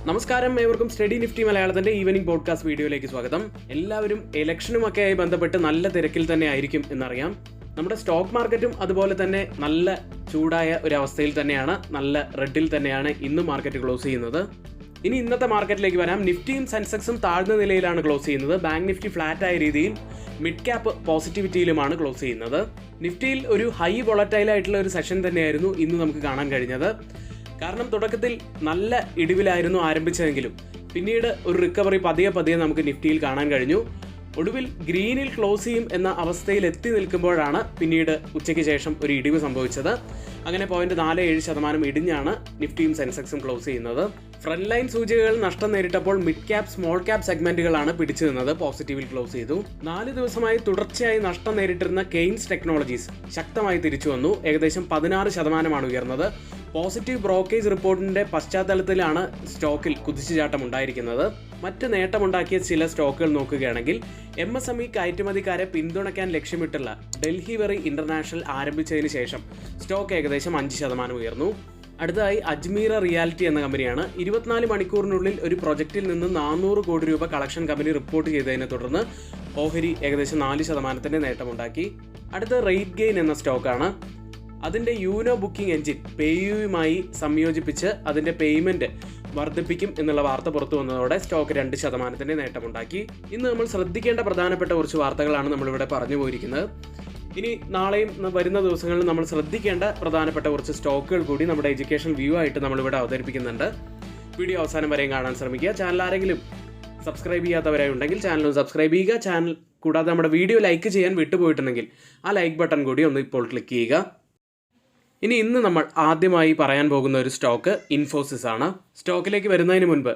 നമസ്കാരം, ഏവർക്കും study Nifty മലയാളത്തിന്റെ ഈവനിംഗ് പോഡ്കാസ്റ്റ് വീഡിയോയിലേക്ക് സ്വാഗതം. എല്ലാവരും ഇലക്ഷനുമൊക്കെയായി ബന്ധപ്പെട്ട് നല്ല തിരക്കിൽ തന്നെ ആയിരിക്കും എന്നറിയാം. നമ്മുടെ സ്റ്റോക്ക് മാർക്കറ്റും അതുപോലെ തന്നെ നല്ല ചൂടായ ഒരു അവസ്ഥയിൽ തന്നെയാണ്, നല്ല റെഡിൽ തന്നെയാണ് ഇന്ന് മാർക്കറ്റ് ക്ലോസ് ചെയ്യുന്നത്. ഇനി ഇന്നത്തെ മാർക്കറ്റിലേക്ക് വരാം. നിഫ്റ്റിയും സെൻസെക്സും താഴ്ന്ന നിലയിലാണ് ക്ലോസ് ചെയ്യുന്നത്. ബാങ്ക് നിഫ്റ്റി ഫ്ലാറ്റ് ആയ രീതിയിൽ, മിഡ് ക്യാപ്പ് പോസിറ്റിവിറ്റിയിലുമാണ് ക്ലോസ് ചെയ്യുന്നത്. നിഫ്റ്റിയിൽ ഒരു ഹൈ വോളറ്റൈൽ ആയിട്ടുള്ള ഒരു സെഷൻ തന്നെയായിരുന്നു ഇന്ന് നമുക്ക് കാണാൻ കഴിഞ്ഞത്. കാരണം തുടക്കത്തിൽ നല്ല ഇടിവിലായിരുന്നു ആരംഭിച്ചതെങ്കിലും പിന്നീട് ഒരു റിക്കവറി പതിയെ നമുക്ക് നിഫ്റ്റിയിൽ കാണാൻ കഴിഞ്ഞു. ഒടുവിൽ ഗ്രീനിൽ ക്ലോസ് ചെയ്യും എന്ന അവസ്ഥയിൽ എത്തി നിൽക്കുമ്പോഴാണ് പിന്നീട് ഉച്ചയ്ക്ക് ശേഷം ഒരു ഇടിവ് സംഭവിച്ചത്. അങ്ങനെ 0.47% ഇടിഞ്ഞാണ് നിഫ്റ്റിയും സെൻസെക്സും ക്ലോസ് ചെയ്യുന്നത്. ഫ്രണ്ട് ലൈൻ സൂചികകൾ നഷ്ടം നേരിട്ടപ്പോൾ മിഡ് ക്യാപ് സ്മോൾ ക്യാപ് സെഗ്മെന്റുകളാണ് പിടിച്ചു നിന്നത്, പോസിറ്റീവിൽ ക്ലോസ് ചെയ്തു. 4 ദിവസമായി തുടർച്ചയായി നഷ്ടം നേരിട്ടിരുന്ന കെയ്ൻസ് ടെക്നോളജീസ് ശക്തമായി തിരിച്ചു വന്നു. ഏകദേശം 16% ഉയർന്നത്. പോസിറ്റീവ് ബ്രോക്കേജ് റിപ്പോർട്ടിന്റെ പശ്ചാത്തലത്തിലാണ് സ്റ്റോക്കിൽ കുതിച്ചുചാട്ടം ഉണ്ടായിരിക്കുന്നത്. മറ്റ് നേട്ടമുണ്ടാക്കിയ ചില സ്റ്റോക്കുകൾ നോക്കുകയാണെങ്കിൽ MSME കയറ്റുമതിക്കാരെ പിന്തുണയ്ക്കാൻ ലക്ഷ്യമിട്ടുള്ള ഡൽഹി വെറി ഇന്റർനാഷണൽ ആരംഭിച്ചതിന് ശേഷം സ്റ്റോക്ക് ഏകദേശം 5% ഉയർന്നു. അടുത്തതായി അജ്മീറ റിയാലിറ്റി എന്ന കമ്പനിയാണ്. 24 മണിക്കൂറിനുള്ളിൽ ഒരു പ്രൊജക്റ്റിൽ നിന്ന് 400 കോടി രൂപ കളക്ഷൻ കമ്പനി റിപ്പോർട്ട് ചെയ്തതിനെ തുടർന്ന് ഓഹരി ഏകദേശം 4% നേട്ടമുണ്ടാക്കി. അടുത്ത റേറ്റ് ഗെയിൻ എന്ന സ്റ്റോക്കാണ്. അതിൻ്റെ യൂനോ ബുക്കിംഗ് എഞ്ചിൻ പേയുമായി സംയോജിപ്പിച്ച് അതിൻ്റെ പേയ്മെൻറ്റ് വർദ്ധിപ്പിക്കും എന്നുള്ള വാർത്ത പുറത്തു വന്നതോടെ സ്റ്റോക്ക് 2% നേട്ടമുണ്ടാക്കി. ഇന്ന് നമ്മൾ ശ്രദ്ധിക്കേണ്ട പ്രധാനപ്പെട്ട കുറച്ച് വാർത്തകളാണ് നമ്മളിവിടെ പറഞ്ഞു പോയിരിക്കുന്നത്. ഇനി നാളെയും വരുന്ന ദിവസങ്ങളിൽ നമ്മൾ ശ്രദ്ധിക്കേണ്ട പ്രധാനപ്പെട്ട കുറച്ച് സ്റ്റോക്കുകൾ കൂടി നമ്മുടെ എഡ്യൂക്കേഷൻ വ്യൂ ആയിട്ട് നമ്മളിവിടെ അവതരിപ്പിക്കുന്നുണ്ട്. വീഡിയോ അവസാനം വരെയും കാണാൻ ശ്രമിക്കുക. ചാനൽ ആരെങ്കിലും സബ്സ്ക്രൈബ് ചെയ്യാത്തവരായി ഉണ്ടെങ്കിൽ ചാനൽ സബ്സ്ക്രൈബ് ചെയ്യുക. ചാനൽ കൂടാതെ നമ്മുടെ വീഡിയോ ലൈക്ക് ചെയ്യാൻ വിട്ടുപോയിട്ടുണ്ടെങ്കിൽ ആ ലൈക്ക് ബട്ടൺ കൂടി ഒന്ന് ഇപ്പോൾ ക്ലിക്ക് ചെയ്യുക. ഇന്ന് നമ്മൾ ആദ്യമായി പറയാൻ പോകുന്ന ഒരു സ്റ്റോക്ക് ഇൻഫോസിസ് ആണ്. സ്റ്റോക്കിലേക്ക് വരുന്നതിന് മുൻപ്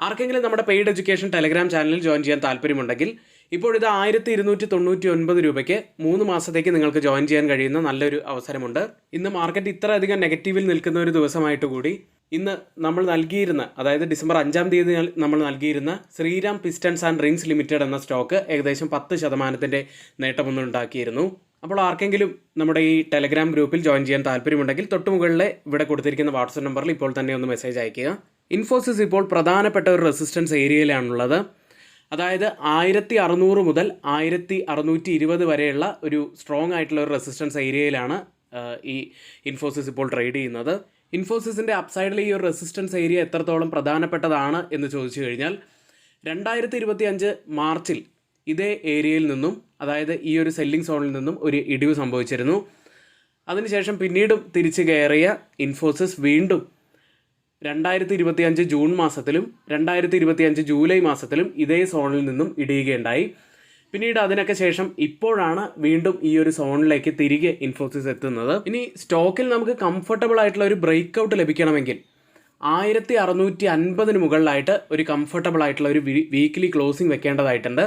ആർക്കെങ്കിലും നമ്മുടെ പെയ്ഡ് എഡ്യൂക്കേഷൻ ടെലഗ്രാം ചാനലിൽ ജോയിൻ ചെയ്യാൻ താല്പര്യമുണ്ടെങ്കിൽ ഇപ്പോഴിത് 1299 രൂപയ്ക്ക് 3 മാസത്തേക്ക് നിങ്ങൾക്ക് ജോയിൻ ചെയ്യാൻ കഴിയുന്ന നല്ലൊരു അവസരമുണ്ട്. ഇന്ന് മാർക്കറ്റ് ഇത്രയധികം നെഗറ്റീവിൽ നിൽക്കുന്ന ഒരു ദിവസമായിട്ട് കൂടി ഇന്ന് നമ്മൾ നൽകിയിരുന്ന, അതായത് ഡിസംബർ 5-ാം തീയതി നമ്മൾ നൽകിയിരുന്ന Shriram Pistons and Rings Limited എന്ന സ്റ്റോക്ക് ഏകദേശം 10% നേട്ടമൊന്നുണ്ടാക്കിയിരുന്നു. അപ്പോൾ ആർക്കെങ്കിലും നമ്മുടെ ഈ ടെലഗ്രാം ഗ്രൂപ്പിൽ ജോയിൻ ചെയ്യാൻ താല്പര്യമുണ്ടെങ്കിൽ തൊട്ടുമുകളിലെ ഇവിടെ കൊടുത്തിരിക്കുന്ന വാട്സപ്പ് നമ്പറിൽ ഇപ്പോൾ തന്നെ ഒന്ന് മെസ്സേജ് അയയ്ക്കുക. ഇൻഫോസിസ് ഇപ്പോൾ പ്രധാനപ്പെട്ട ഒരു റെസിസ്റ്റൻസ് ഏരിയയിലാണുള്ളത്. അതായത് 1600 മുതൽ 1620 വരെയുള്ള ഒരു സ്ട്രോങ് ആയിട്ടുള്ള ഒരു റെസിസ്റ്റൻസ് ഏരിയയിലാണ് ഈ ഇൻഫോസിസ് ഇപ്പോൾ ട്രേഡ് ചെയ്യുന്നത്. ഇൻഫോസിസിൻ്റെ അപ്സൈഡിൽ ഈ ഒരു റെസിസ്റ്റൻസ് ഏരിയ എത്രത്തോളം പ്രധാനപ്പെട്ടതാണ് എന്ന് ചോദിച്ചു കഴിഞ്ഞാൽ 2025 മാർച്ചിൽ ഇതേ ഏരിയയിൽ നിന്നും, അതായത് ഈ ഒരു സെല്ലിംഗ് സോണിൽ നിന്നും ഒരു ഇടിവ് സംഭവിച്ചിരുന്നു. അതിനുശേഷം പിന്നീടും തിരിച്ചു കയറിയ ഇൻഫോസിസ് വീണ്ടും 2025 ജൂൺ മാസത്തിലും 2025 ജൂലൈ മാസത്തിലും ഇതേ സോണിൽ നിന്നും ഇടിയുകയുണ്ടായി. പിന്നീട് അതിനൊക്കെ ശേഷം ഇപ്പോഴാണ് വീണ്ടും ഈ ഒരു സോണിലേക്ക് തിരികെ ഇൻഫോസിസ് എത്തുന്നത്. ഇനി സ്റ്റോക്കിൽ നമുക്ക് കംഫർട്ടബിൾ ആയിട്ടുള്ള ഒരു ബ്രേക്ക് ഔട്ട് ലഭിക്കണമെങ്കിൽ 1650 മുകളിലായിട്ട് ഒരു കംഫർട്ടബിൾ ആയിട്ടുള്ള ഒരു വീക്ക്ലി ക്ലോസിംഗ് വെക്കേണ്ടതായിട്ടുണ്ട്.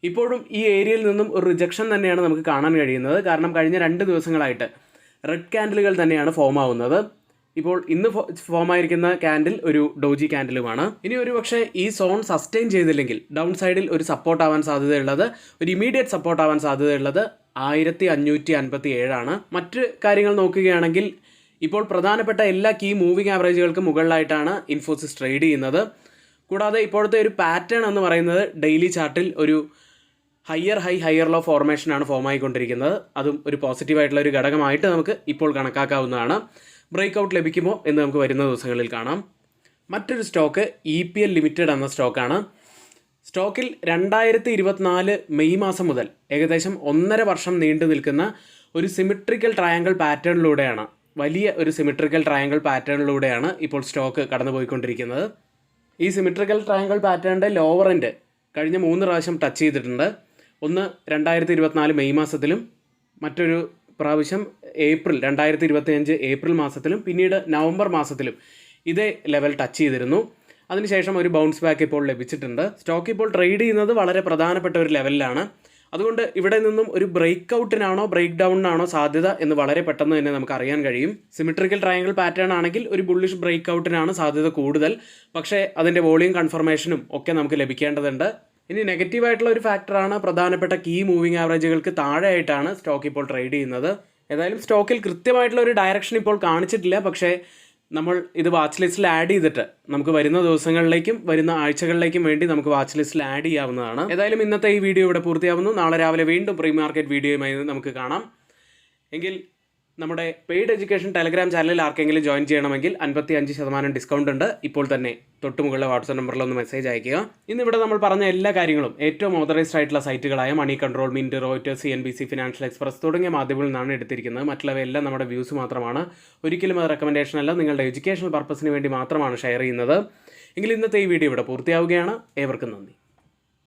ഇപ്പോഴും ഈ ഏരിയയിൽ നിന്നും ഒരു റിജക്ഷൻ തന്നെയാണ് നമുക്ക് കാണാൻ കഴിയുന്നത്. കാരണം കഴിഞ്ഞ 2 ദിവസങ്ങളായിട്ട് റെഡ് ക്യാൻഡിലുകൾ തന്നെയാണ് ഫോം ആവുന്നത്. ഇപ്പോൾ ഇന്ന് ഫോമായിരിക്കുന്ന ക്യാൻഡിൽ ഒരു ഡോജി ക്യാൻഡിലുമാണ്. ഇനി ഒരു പക്ഷേ ഈ സോൺ സസ്റ്റെയിൻ ചെയ്തില്ലെങ്കിൽ ഡൗൺ സൈഡിൽ ഒരു സപ്പോർട്ട് ആവാൻ സാധ്യതയുള്ളത്, ഒരു ഇമീഡിയറ്റ് സപ്പോർട്ട് ആവാൻ സാധ്യതയുള്ളത് 1557 ആണ്. മറ്റ് കാര്യങ്ങൾ നോക്കുകയാണെങ്കിൽ ഇപ്പോൾ പ്രധാനപ്പെട്ട എല്ലാ കീ മൂവിംഗ് ആവറേജുകൾക്കും മുകളിലായിട്ടാണ് ഇൻഫോസിസ് ട്രേഡ് ചെയ്യുന്നത്. കൂടാതെ ഇപ്പോഴത്തെ ഒരു പാറ്റേൺ എന്ന് പറയുന്നത് ഡെയിലി ചാർട്ടിൽ ഒരു ഹയർ ലോ ഫോർമേഷനാണ് ഫോം ആയിക്കൊണ്ടിരിക്കുന്നത്. അതും ഒരു പോസിറ്റീവായിട്ടുള്ള ഒരു ഘടകമായിട്ട് നമുക്ക് ഇപ്പോൾ കണക്കാക്കാവുന്നതാണ്. ബ്രേക്ക് ഔട്ട് ലഭിക്കുമോ എന്ന് നമുക്ക് വരുന്ന ദിവസങ്ങളിൽ കാണാം. മറ്റൊരു സ്റ്റോക്ക് EPL ലിമിറ്റഡ് എന്ന സ്റ്റോക്കാണ്. സ്റ്റോക്കിൽ 2024 മെയ് മാസം മുതൽ ഏകദേശം 1.5 വർഷം നീണ്ടു നിൽക്കുന്ന ഒരു സിമെട്രിക്കൽ ട്രയാങ്കിൾ പാറ്റേണിലൂടെയാണ്, വലിയ ഒരു സിമെട്രിക്കൽ ട്രയാങ്കിൾ പാറ്റേണിലൂടെയാണ് ഇപ്പോൾ സ്റ്റോക്ക് കടന്നുപോയിക്കൊണ്ടിരിക്കുന്നത്. ഈ സിമെട്രിക്കൽ ട്രയാങ്കിൾ പാറ്റേണിൻ്റെ ലോവർ എൻഡ് കഴിഞ്ഞ 3 പ്രാവശ്യം ടച്ച് ചെയ്തിട്ടുണ്ട്. ഒന്ന് 2024 മെയ് മാസത്തിലും, മറ്റൊരു പ്രാവശ്യം 2025 ഏപ്രിൽ മാസത്തിലും, പിന്നീട് നവംബർ മാസത്തിലും ഇതേ ലെവൽ ടച്ച് ചെയ്തിരുന്നു. അതിനുശേഷം ഒരു ബൗൺസ് ബാക്ക് ഇപ്പോൾ ലഭിച്ചിട്ടുണ്ട്. സ്റ്റോക്ക് ഇപ്പോൾ ട്രേഡ് ചെയ്യുന്നത് വളരെ പ്രധാനപ്പെട്ട ഒരു ലെവലിലാണ്. അതുകൊണ്ട് ഇവിടെ നിന്നും ഒരു ബ്രേക്ക് ഔട്ടിനാണോ ബ്രേക്ക് ഡൗണിനാണോ സാധ്യത എന്ന് വളരെ പെട്ടെന്ന് തന്നെ നമുക്ക് അറിയാൻ കഴിയും. സിമെട്രിക്കൽ ട്രയാങ്കിൾ പാറ്റേൺ ആണെങ്കിൽ ഒരു ബുള്ളിഷ് ബ്രേക്ക് ഔട്ടിനാണ് സാധ്യത കൂടുതൽ. പക്ഷേ അതിൻ്റെ വോളിയം കൺഫർമേഷനും ഒക്കെ നമുക്ക് ലഭിക്കേണ്ടതുണ്ട്. ഇനി നെഗറ്റീവായിട്ടുള്ള ഒരു ഫാക്ടറാണ് പ്രധാനപ്പെട്ട കീ മൂവിംഗ് ആവറേജുകൾക്ക് താഴെയായിട്ടാണ് സ്റ്റോക്ക് ഇപ്പോൾ ട്രേഡ് ചെയ്യുന്നത്. ഏതായാലും സ്റ്റോക്കിൽ കൃത്യമായിട്ടുള്ള ഒരു ഡയറക്ഷൻ ഇപ്പോൾ കാണിച്ചിട്ടില്ല. പക്ഷേ നമ്മൾ ഇത് വാച്ച് ലിസ്റ്റിൽ ആഡ് ചെയ്തിട്ട് നമുക്ക് വരുന്ന ദിവസങ്ങളിലേക്കും വരുന്ന ആഴ്ചകളിലേക്കും വേണ്ടി നമുക്ക് വാച്ച് ലിസ്റ്റിൽ ആഡ് ചെയ്യാവുന്നതാണ്. ഏതായാലും ഇന്നത്തെ ഈ വീഡിയോ ഇവിടെ പൂർത്തിയാവുന്നു. നാളെ രാവിലെ വീണ്ടും പ്രീ മാർക്കറ്റ് വീഡിയോയുമായി നമുക്ക് കാണാം. എങ്കിൽ നമ്മുടെ പെയ്ഡ് എഡ്യൂക്കേഷൻ ടെലഗ്രാം ചാനലിൽ ആർക്കെങ്കിലും ജോയിൻ ചെയ്യണമെങ്കിൽ 55% ഡിസ്കൗണ്ട് ഉണ്ട്. ഇപ്പോൾ തന്നെ തൊട്ടുമുകളിലെ വാട്സ്ആപ്പ് നമ്പറിലൊന്ന് മെസ്സേജ് അയയ്ക്കുക. ഇന്നിവിടെ നമ്മൾ പറഞ്ഞ എല്ലാ കാര്യങ്ങളും ഏറ്റവും ഓതറൈസ്ഡ് ആയിട്ടുള്ള സൈറ്റുകളായ Moneycontrol, Mint, Reuters, CNBC, Financial Express തുടങ്ങിയ മാധ്യമങ്ങളിൽ നിന്നാണ് എടുത്തിരിക്കുന്നത്. മറ്റുള്ളവയെല്ലാം നമ്മുടെ വ്യൂസ് മാത്രമാണ്. ഒരിക്കലും അത് റെക്കമെൻഡേഷൻ അല്ല, നിങ്ങളുടെ എഡ്യൂക്കേഷണൽ പർപ്പസിന് വേണ്ടി മാത്രമാണ് ഷെയർ ചെയ്യുന്നത്. എങ്കിൽ ഇന്നത്തെ ഈ വീഡിയോ ഇവിടെ പൂർത്തിയാവുകയാണ്. ഏവർക്കും നന്ദി.